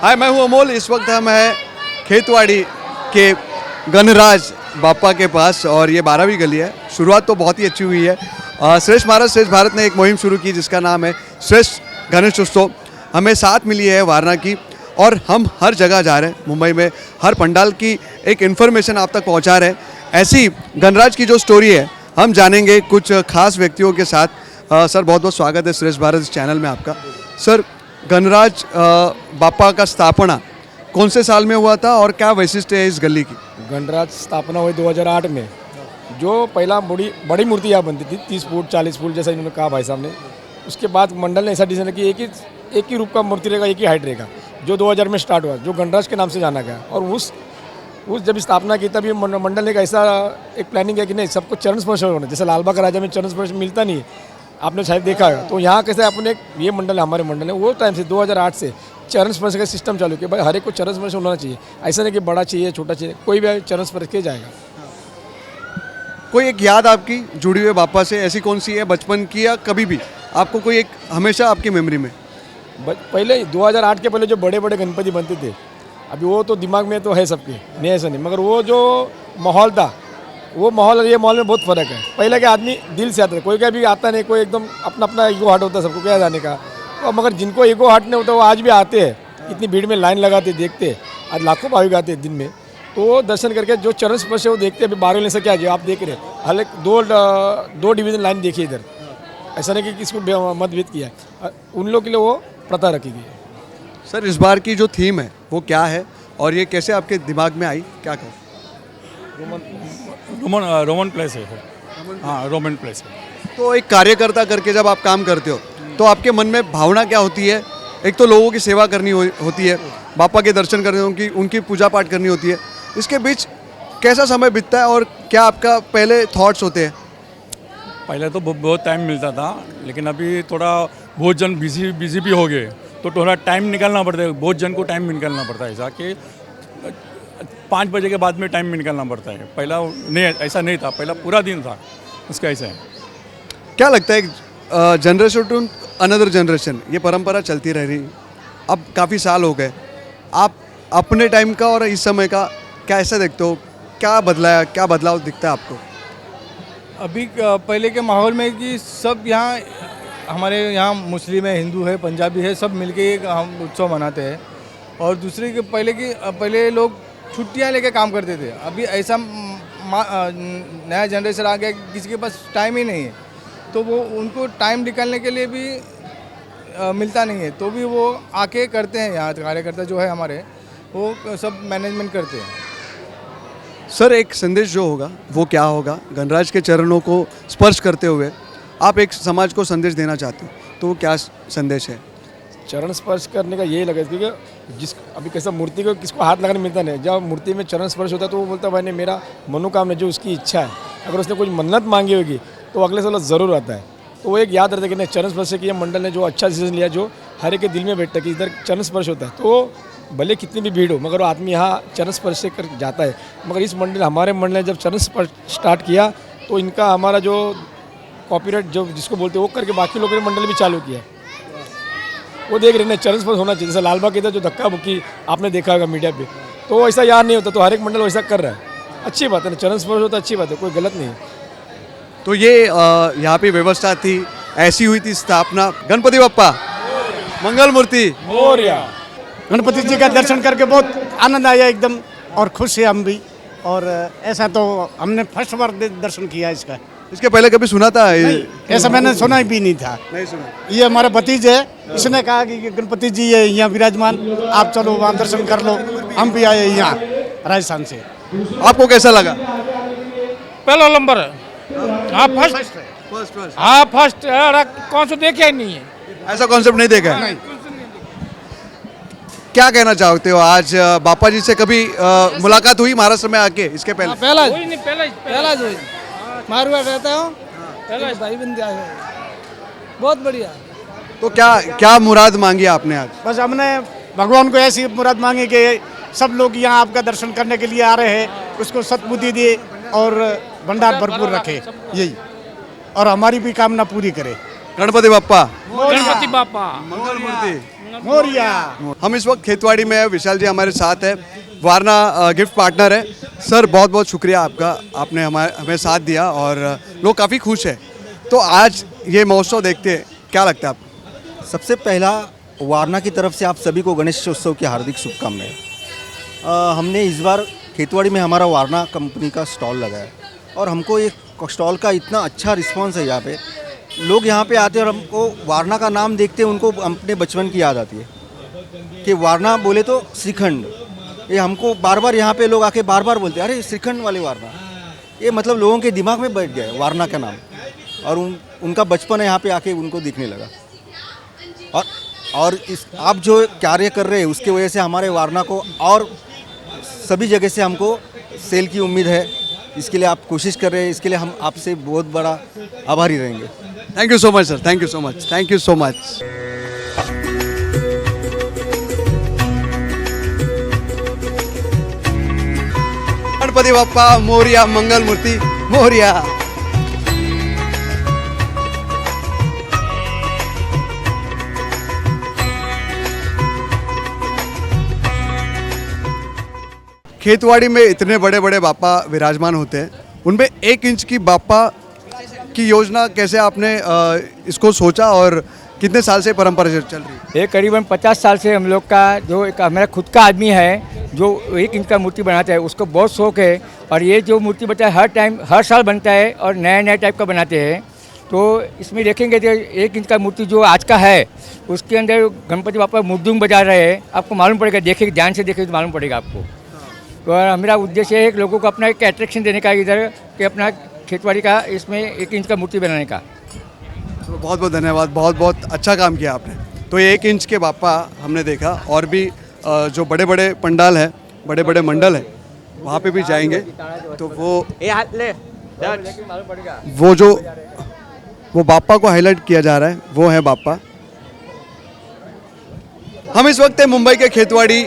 हाय, मैं हूं अमोल। इस वक्त हम हैं खेतवाड़ी के गणराज बापा के पास और ये 12वीं गली है। शुरुआत तो बहुत ही अच्छी हुई है। श्रेष्ठ महाराज श्रेष्ठ भारत ने एक मुहिम शुरू की जिसका नाम है श्रेष्ठ गणेश उत्सव। हमें साथ मिली है वारणा की और हम हर जगह जा रहे हैं। मुंबई में हर पंडाल की एक इन्फॉर्मेशन आप तक पहुंचा रहे हैं। ऐसी गणराज की जो स्टोरी है हम जानेंगे कुछ खास व्यक्तियों के साथ। सर, बहुत बहुत स्वागत है श्रेष्ठ भारत चैनल में आपका। सर, गणराज बापा का स्थापना कौन से साल में हुआ था और क्या वैशिष्ट्य है इस गली की? गणराज स्थापना हुई 2008 में। जो पहला बड़ी मूर्ति यहाँ बनती थी 30 फुट 40 फुट जैसा इन्होंने कहा भाई साहब ने। उसके बाद मंडल ने ऐसा डिसीजन कि एक ही रूप का मूर्ति रहेगा, एक ही हाइट रहेगा, जो 2000 में स्टार्ट हुआ, जो गणराज के नाम से जाना गया। और उस जब स्थापना की तब ये मंडल ने ऐसा एक प्लानिंग है कि नहीं, सबको चरण स्पर्श होना। जैसे लालबाग राजा में चरण स्पर्श मिलता नहीं, आपने शायद देखा है। तो यहाँ कैसे अपने ये मंडल है, हमारे मंडल है, वो टाइम से 2008 से चरण स्पर्श का सिस्टम चालू किया। भाई हर एक को चरण स्पर्श होना चाहिए। ऐसा नहीं कि बड़ा चाहिए छोटा चाहिए, कोई भी चरण स्पर्श किया जाएगा। कोई एक याद आपकी जुड़ी हुई बापा से ऐसी कौन सी है, बचपन की या कभी भी आपको कोई एक हमेशा आपकी मेमोरी में? पहले 2008 के पहले जो बड़े बड़े गणपति बनते थे, अभी वो तो दिमाग में तो है सबके, नहीं ऐसा नहीं, मगर वो जो माहौल था, वो माहौल और ये माहौल में बहुत फ़र्क है। पहले के आदमी दिल से आता था, कोई का भी आता नहीं, कोई एकदम अपना अपना ईगो हार्ट होता है सबको क्या जाने का। तो मगर जिनको ईगो हार्ट नहीं होता वो आज भी आते हैं, इतनी भीड़ में लाइन लगाते देखते। आज लाखों भाविक आते हैं दिन में, तो वो दर्शन करके जो चरण स्पर्श है वो देखते हैं। अभी 12 से क्या जो आप देख रहे हैं, हालांकि दो डिवीज़न लाइन देखिए इधर, ऐसा नहीं कि किसको मतभेद किया है, उन लोग के लिए वो प्रथा रखी गई है। सर, इस बार की जो थीम है वो क्या है और ये कैसे आपके दिमाग में आई, क्या कहो? रोमन प्लेस है। हाँ, रोमन प्लेस है। तो एक कार्यकर्ता करके जब आप काम करते हो तो आपके मन में भावना क्या होती है? एक तो लोगों की सेवा करनी होती है, बापा के दर्शन करने, उनकी पूजा पाठ करनी होती है। इसके बीच कैसा समय बीतता है और क्या आपका पहले थॉट्स होते हैं? पहले तो बहुत टाइम मिलता था, लेकिन अभी थोड़ा बहुत जन बिजी भी हो गए, तो थोड़ा टाइम निकालना पड़ता है। बहुत जन को टाइम निकालना पड़ता है, ऐसा कि 5 बजे के बाद में टाइम निकालना पड़ता है। पहला नहीं, ऐसा नहीं था, पहला पूरा दिन था उसका। ऐसा है। क्या लगता है जनरेशन टू अनदर जनरेशन ये परंपरा चलती रह रही, अब काफ़ी साल हो गए, आप अपने टाइम का और इस समय का क्या ऐसा देखते हो? क्या बदलाया, क्या बदलाव दिखता है आपको? अभी पहले के माहौल में कि सब यहाँ हमारे यहाँ मुस्लिम है, हिंदू है, पंजाबी है, सब मिलके एक हम उत्सव मनाते हैं। और दूसरे के पहले लोग छुट्टियाँ लेके काम करते थे। अभी ऐसा नया जनरेशन आ गया कि किसी के पास टाइम ही नहीं है, तो वो उनको टाइम निकालने के लिए भी मिलता नहीं है, तो भी वो आके करते हैं। यहाँ कार्यकर्ता जो है हमारे, वो सब मैनेजमेंट करते हैं। सर, एक संदेश जो होगा वो क्या होगा? गणराज के चरणों को स्पर्श करते हुए आप एक समाज को संदेश देना चाहते हो, तो वो क्या संदेश है? चरण स्पर्श करने का यही लगा, क्योंकि अभी कैसा मूर्ति को किसको हाथ लगाने मिलता नहीं। जब मूर्ति में चरण स्पर्श होता है तो वो बोलता है भाई ने मेरा मनोकामना जो उसकी इच्छा है, अगर उसने कुछ मन्नत मांगी होगी तो अगले साल ज़रूर आता है। तो वो एक याद रहता है कि नहीं, चरण स्पर्श किया मंडल ने जो अच्छा डिसीजन लिया, जो हर एक के दिल में बैठता है कि इधर चरण स्पर्श होता है। तो भले कितनी भी भीड़ हो, मगर वो आदमी यहाँ चरण स्पर्श से कर जाता है। मगर इस मंडल, हमारे मंडल ने जब चरण स्पर्श स्टार्ट किया तो इनका हमारा जो कॉपीराइट जो जिसको बोलते हैं वो करके बाकी लोगों ने मंडल भी चालू किया। वो देख रहे हैं चरण स्पर्श होना चाहिए। जैसे लालबाग इधर जो धक्का मुक्की आपने देखा होगा मीडिया पे, तो ऐसा याद नहीं होता, तो हर एक मंडल वैसा कर रहा है। अच्छी बात है ना, चरण स्पर्श होता अच्छी बात है, कोई गलत नहीं है। तो ये यहाँ पे व्यवस्था थी, ऐसी हुई थी स्थापना। गणपति बप्पा मंगल मूर्ति मोरया। गणपति जी का दर्शन करके बहुत आनंद आया एकदम, और खुश है हम भी। और ऐसा तो हमने फर्स्ट बार दर्शन किया इसका। इसके पहले कभी सुना था? ऐसा मैंने सुना भी नहीं था। नहीं सुना। ये हमारा भतीजा है, इसने कहा कि गणपति जी है यहाँ विराजमान, आप चलो वहाँ दर्शन कर लो। हम भी आए यहाँ राजस्थान से। आपको कैसा लगा? पहला नंबर है। हाँ, फर्स्ट। हाँ, फर्स्ट। कौन सा देखा ही नहीं है, ऐसा कॉन्सेप्ट नहीं देखा है। क्या कहना चाहते हो? आज बापा जी से कभी मुलाकात हुई महाराष्ट्र में आके? इसके पहले पहला जो मारवाड़ रहता हूँ, भाई बंदे आए हैं, बहुत बढ़िया। तो क्या मुराद मांगी आपने आज? बस हमने भगवान को ऐसी मुराद मांगी कि सब लोग यहाँ आपका दर्शन करने के लिए आ रहे हैं, उसको सद्बुद्धि दे और भंडार भरपूर रखे, यही, और हमारी भी कामना पूरी करे। गणपति बप्पा गणपति बापा मंगल मूर्ति। मोरिया। हम इस वक्त खेतवाड़ी में है, विशाल जी हमारे साथ है, वारना गिफ्ट पार्टनर है। सर बहुत बहुत शुक्रिया आपका, आपने हमें साथ दिया और लोग काफ़ी खुश है। तो आज ये महोत्सव देखते क्या लगता है आपको? सबसे पहला वारना की तरफ से आप सभी को गणेशोत्सव की हार्दिक शुभकामनाएं। हमने इस बार खेतवाड़ी में हमारा वारना कंपनी का स्टॉल लगाया और हमको ये स्टॉल का इतना अच्छा रिस्पांस है। यहाँ पे लोग यहाँ पे आते हैं और हमको वारना का नाम देखते हैं, उनको अपने बचपन की याद आती है कि वारना बोले तो श्रीखंड। ये हमको बार बार यहाँ पे लोग आके बार बार बोलते हैं, अरे श्रीखंड वाले वारना। ये मतलब लोगों के दिमाग में बैठ गया है वारना का नाम, और उनका बचपन है यहाँ पे आके उनको दिखने लगा। और इस आप जो कार्य कर रहे हैं उसके वजह से हमारे वारना को और सभी जगह से हमको सेल की उम्मीद है। इसके लिए आप कोशिश कर रहे हैं, इसके लिए हम आपसे बहुत बड़ा आभारी रहेंगे। Thank you so much sir, thank you so much, thank you so much. Ganpati Bappa Morya, Mangal Murti Morya. Khetwadi में इतने बड़े बड़े बापा विराजमान होते हैं, उनमें 1 इंच की बापा की योजना कैसे आपने इसको सोचा और कितने साल से परंपरा चल रही है? ये करीबन 50 साल से हम लोग का जो एक हमारा खुद का आदमी है जो 1 इंच का मूर्ति बनाता है, उसको बहुत शौक है। और ये जो मूर्ति बनता है हर साल बनता है और नया नया टाइप का बनाते हैं। तो इसमें देखेंगे तो 1 इंच का मूर्ति जो आज का है उसके अंदर गणपति बापा मुर्दुंग बजा रहे हैं, आपको मालूम पड़ेगा, देखिए ध्यान से देखिए तो मालूम पड़ेगा आपको। तो मेरा उद्देश्य है कि लोगों को अपना एक अट्रैक्शन देने का इधर कि अपना खेतवाड़ी का इसमें 1 इंच का मूर्ति बनाने का। तो बहुत बहुत धन्यवाद, बहुत बहुत अच्छा काम किया आपने। तो ये 1 इंच के बापा हमने देखा, और भी जो बड़े बड़े पंडाल हैं, बड़े बड़े मंडल हैं, वहाँ पे भी जाएंगे तो वो बापा को हाईलाइट किया जा रहा है, वो है बापा। हम इस वक्त है मुंबई के खेतवाड़ी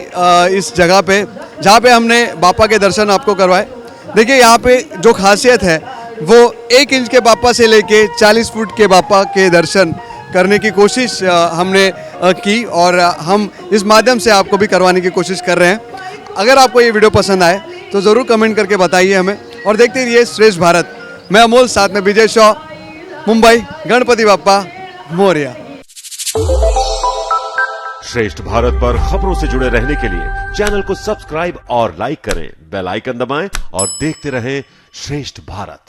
इस जगह पे, जहाँ पे हमने बापा के दर्शन आपको करवाए। देखिए यहाँ पे जो खासियत है वो 1 इंच के बापा से लेके 40 फुट के बापा के दर्शन करने की कोशिश हमने की, और हम इस माध्यम से आपको भी करवाने की कोशिश कर रहे हैं। अगर आपको ये वीडियो पसंद आए तो ज़रूर कमेंट करके बताइए हमें, और देखते रहिए श्रेष्ठ भारत। मैं अमोल, साथ में विजय शॉ, मुंबई। गणपति बापा मोरिया। श्रेष्ठ भारत पर खबरों से जुड़े रहने के लिए चैनल को सब्सक्राइब और लाइक करें, बेल आइकन दबाएं और देखते रहें श्रेष्ठ भारत।